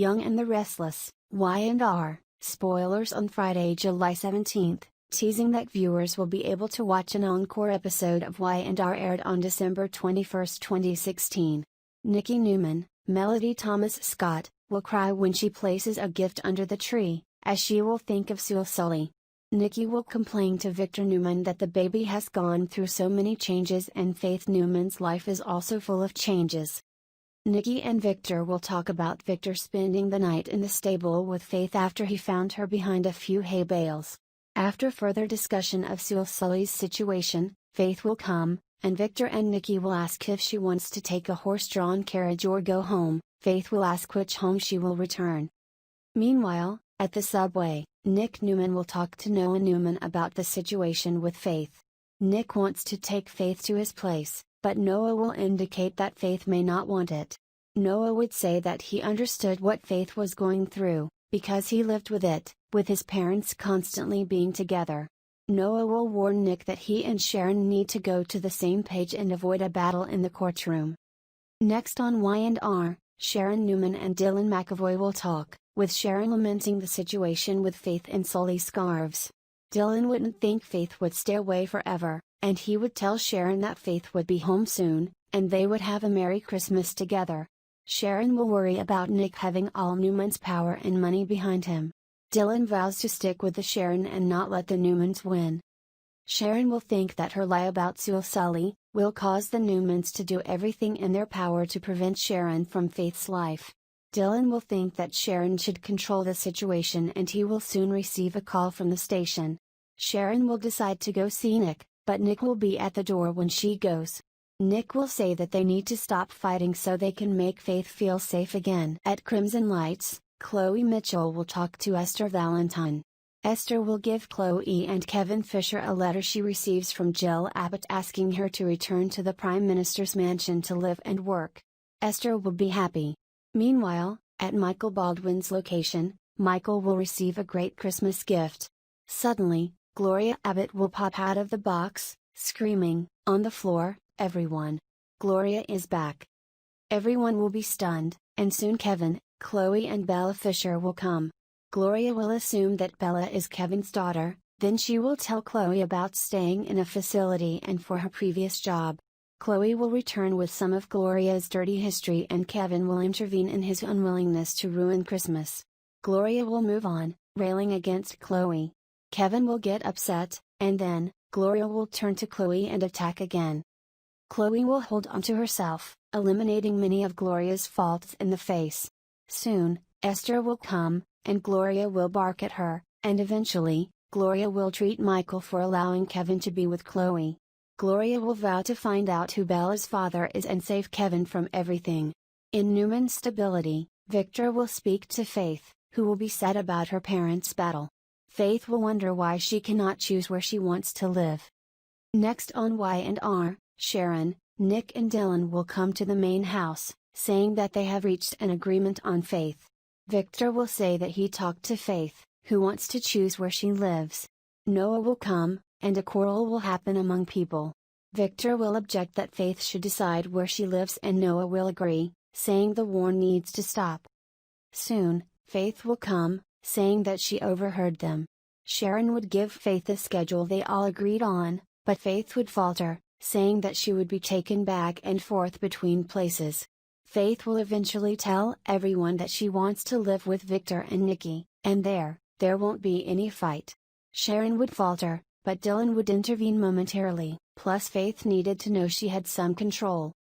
Young and the Restless, Y&R, spoilers on Friday, July 17th, teasing that viewers will be able to watch an encore episode of Y&R aired on December 21, 2016. Nikki Newman, Melody Thomas Scott, will cry when she places a gift under the tree, as she will think of Sue Sully. Nikki will complain to Victor Newman that the baby has gone through so many changes and Faith Newman's life is also full of changes. Nikki and Victor will talk about Victor spending the night in the stable with Faith after he found her behind a few hay bales. After further discussion of Sue Sully's situation, Faith will come, and Victor and Nikki will ask if she wants to take a horse-drawn carriage or go home. Faith will ask which home she will return. Meanwhile, at the subway, Nick Newman will talk to Noah Newman about the situation with Faith. Nick wants to take Faith to his place, but Noah will indicate that Faith may not want it. Noah would say that he understood what Faith was going through, because he lived with it, with his parents constantly being together. Noah will warn Nick that he and Sharon need to go to the same page and avoid a battle in the courtroom. Next on Y&R, Sharon Newman and Dylan McAvoy will talk, with Sharon lamenting the situation with Faith and Sully scarves. Dylan wouldn't think Faith would stay away forever, and he would tell Sharon that Faith would be home soon, and they would have a Merry Christmas together. Sharon will worry about Nick having all Newman's power and money behind him. Dylan vows to stick with the Sharon and not let the Newmans win. Sharon will think that her lie about Sue Sully will cause the Newmans to do everything in their power to prevent Sharon from Faith's life. Dylan will think that Sharon should control the situation and he will soon receive a call from the station. Sharon will decide to go see Nick, but Nick will be at the door when she goes. Nick will say that they need to stop fighting so they can make Faith feel safe again. At Crimson Lights, Chloe Mitchell will talk to Esther Valentine. Esther will give Chloe and Kevin Fisher a letter she receives from Jill Abbott asking her to return to the Prime Minister's mansion to live and work. Esther will be happy. Meanwhile, at Michael Baldwin's location, Michael will receive a great Christmas gift. Suddenly, Gloria Abbott will pop out of the box, screaming, "On the floor, everyone! Gloria is back!" Everyone will be stunned, and soon Kevin, Chloe and Bella Fisher will come. Gloria will assume that Bella is Kevin's daughter, then she will tell Chloe about staying in a facility and for her previous job. Chloe will return with some of Gloria's dirty history and Kevin will intervene in his unwillingness to ruin Christmas. Gloria will move on, railing against Chloe. Kevin will get upset, and then, Gloria will turn to Chloe and attack again. Chloe will hold onto herself, eliminating many of Gloria's faults in the face. Soon, Esther will come, and Gloria will bark at her, and eventually, Gloria will treat Michael for allowing Kevin to be with Chloe. Gloria will vow to find out who Bella's father is and save Kevin from everything. In Newman's stability, Victor will speak to Faith, who will be sad about her parents' battle. Faith will wonder why she cannot choose where she wants to live. Next on Y&R, Sharon, Nick and Dylan will come to the main house, saying that they have reached an agreement on Faith. Victor will say that he talked to Faith, who wants to choose where she lives. Noah will come, and a quarrel will happen among people. Victor will object that Faith should decide where she lives and Noah will agree, saying the war needs to stop. Soon, Faith will come, saying that she overheard them. Sharon would give Faith the schedule they all agreed on, but Faith would falter, saying that she would be taken back and forth between places. Faith will eventually tell everyone that she wants to live with Victor and Nikki, and there won't be any fight. Sharon would falter, but Dylan would intervene momentarily, plus Faith needed to know she had some control.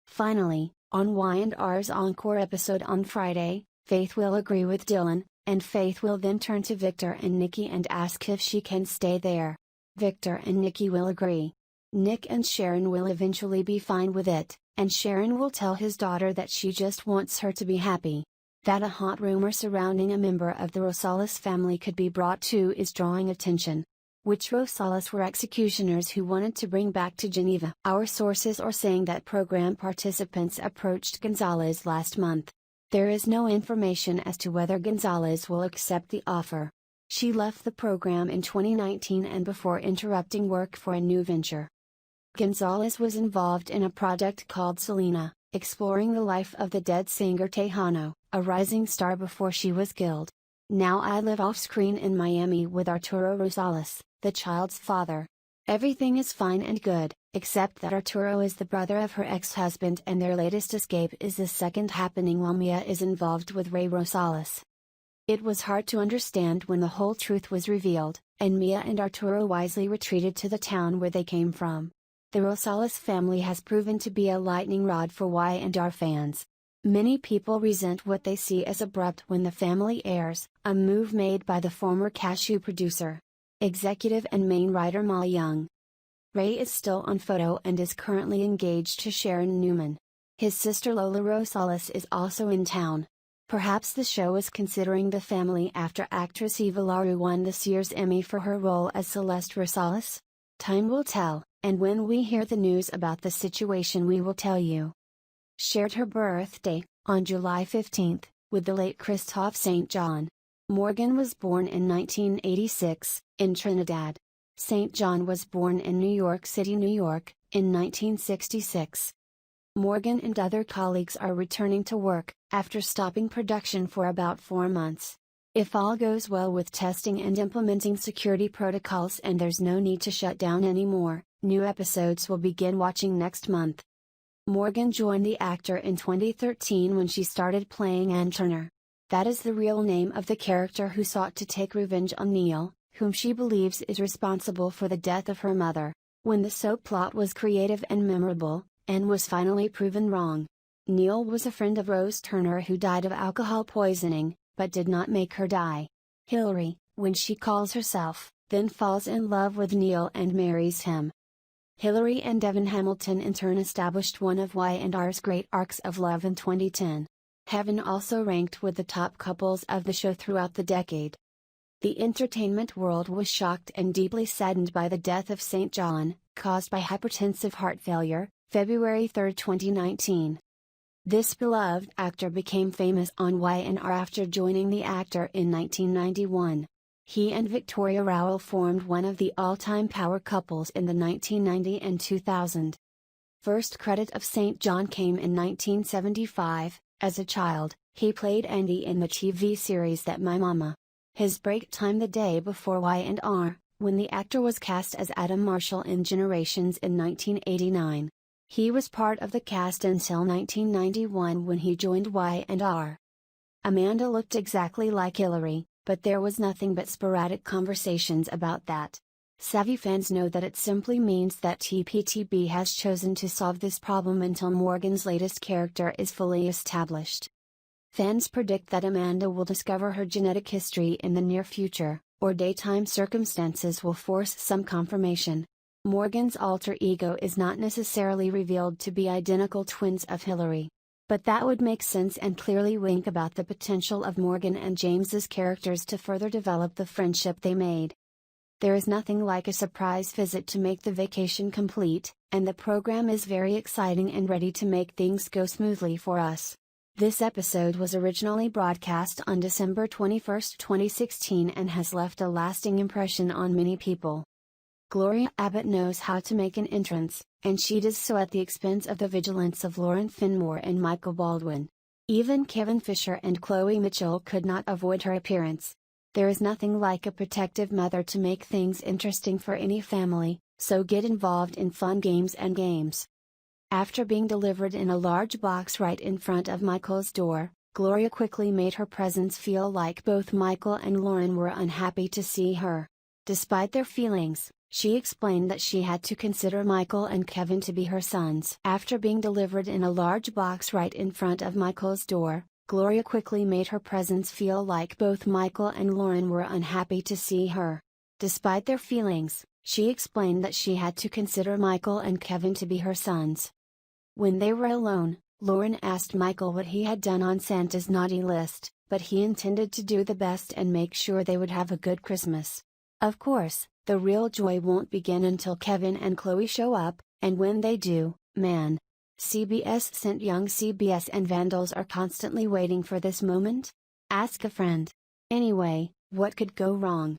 Finally, on Y&R's encore episode on Friday, Faith will agree with Dylan, and Faith will then turn to Victor and Nikki and ask if she can stay there. Victor and Nikki will agree. Nick and Sharon will eventually be fine with it, and Sharon will tell his daughter that she just wants her to be happy. That a hot rumor surrounding a member of the Rosales family could be brought to is drawing attention. Which Rosales were executioners who wanted to bring back to Geneva. Our sources are saying that program participants approached Gonzalez last month. There is no information as to whether Gonzalez will accept the offer. She left the program in 2019 and before interrupting work for a new venture. Gonzalez was involved in a project called Selena, exploring the life of the dead singer Tejano, a rising star before she was killed. Now I live off-screen in Miami with Arturo Rosales, the child's father. Everything is fine and good, except that Arturo is the brother of her ex-husband and their latest escape is the second happening while Mia is involved with Ray Rosales. It was hard to understand when the whole truth was revealed, and Mia and Arturo wisely retreated to the town where they came from. The Rosales family has proven to be a lightning rod for Y&R fans. Many people resent what they see as abrupt when the family heirs, a move made by the former Cashew producer, executive and main writer Molly Young. Ray is still on photo and is currently engaged to Sharon Newman. His sister Lola Rosales is also in town. Perhaps the show is considering the family after actress Eva Laru won this year's Emmy for her role as Celeste Rosales? Time will tell, and when we hear the news about the situation we will tell you. Shared her birthday, on July 15, with the late Christophe St. John. Morgan was born in 1986, in Trinidad. St. John was born in New York City, New York, in 1966. Morgan and other colleagues are returning to work, after stopping production for about 4 months. If all goes well with testing and implementing security protocols and there's no need to shut down anymore, new episodes will begin watching next month. Morgan joined the actor in 2013 when she started playing Ann Turner. That is the real name of the character who sought to take revenge on Neil, whom she believes is responsible for the death of her mother. When the soap plot was creative and memorable, Ann was finally proven wrong. Neil was a friend of Rose Turner who died of alcohol poisoning, but did not make her die. Hillary, when she calls herself, then falls in love with Neil and marries him. Hillary and Devin Hamilton in turn established one of Y&R's great arcs of love in 2010. Heaven also ranked with the top couples of the show throughout the decade. The entertainment world was shocked and deeply saddened by the death of St. John, caused by hypertensive heart failure, February 3, 2019. This beloved actor became famous on Y&R after joining the actor in 1991. He and Victoria Rowell formed one of the all-time power couples in the 1990 and 2000. First credit of St. John came in 1975. As a child, he played Andy in the TV series That My Mama. His break time the day before Y&R, when the actor was cast as Adam Marshall in Generations in 1989. He was part of the cast until 1991 when he joined Y&R. Amanda looked exactly like Hillary, but there was nothing but sporadic conversations about that. Savvy fans know that it simply means that TPTB has chosen to solve this problem until Morgan's latest character is fully established. Fans predict that Amanda will discover her genetic history in the near future, or daytime circumstances will force some confirmation. Morgan's alter ego is not necessarily revealed to be identical twins of Hillary. But that would make sense and clearly wink about the potential of Morgan and James's characters to further develop the friendship they made. There is nothing like a surprise visit to make the vacation complete, and the program is very exciting and ready to make things go smoothly for us. This episode was originally broadcast on December 21, 2016 and has left a lasting impression on many people. Gloria Abbott knows how to make an entrance, and she does so at the expense of the vigilance of Lauren Finmore and Michael Baldwin. Even Kevin Fisher and Chloe Mitchell could not avoid her appearance. There is nothing like a protective mother to make things interesting for any family, so get involved in fun games and games. After being delivered in a large box right in front of Michael's door, Gloria quickly made her presence feel like both Michael and Lauren were unhappy to see her. Despite their feelings, she explained that she had to consider Michael and Kevin to be her sons. After being delivered in a large box right in front of Michael's door, Gloria quickly made her presence feel like both Michael and Lauren were unhappy to see her. Despite their feelings, she explained that she had to consider Michael and Kevin to be her sons. When they were alone, Lauren asked Michael what he had done on Santa's naughty list, but he intended to do the best and make sure they would have a good Christmas. Of course, the real joy won't begin until Kevin and Chloe show up, and when they do, man. CBS sent young CBS and Vandals are constantly waiting for this moment? Ask a friend. Anyway, what could go wrong?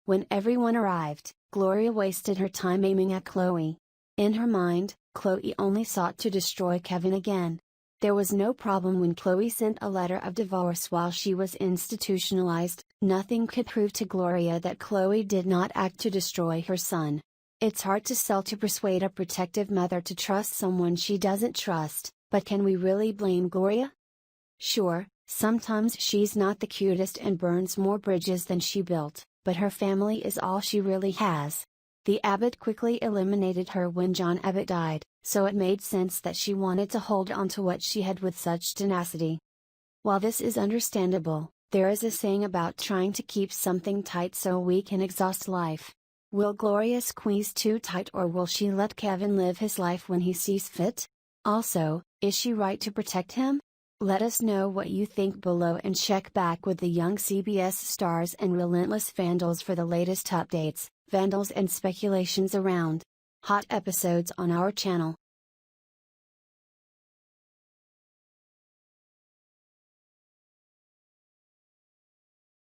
When everyone arrived, Gloria wasted her time aiming at Chloe. In her mind, Chloe only sought to destroy Kevin again. There was no problem when Chloe sent a letter of divorce while she was institutionalized. Nothing could prove to Gloria that Chloe did not act to destroy her son. It's hard to sell to persuade a protective mother to trust someone she doesn't trust, but can we really blame Gloria? Sure, sometimes she's not the cutest and burns more bridges than she built, but her family is all she really has. The Abbott quickly eliminated her when John Abbott died, so it made sense that she wanted to hold on to what she had with such tenacity. While this is understandable, there is a saying about trying to keep something tight so we can exhaust life. Will Gloria squeeze too tight, or will she let Kevin live his life when he sees fit? Also, is she right to protect him? Let us know what you think below, and check back with the young CBS stars and relentless vandals for the latest updates, vandals and speculations around hot episodes on our channel.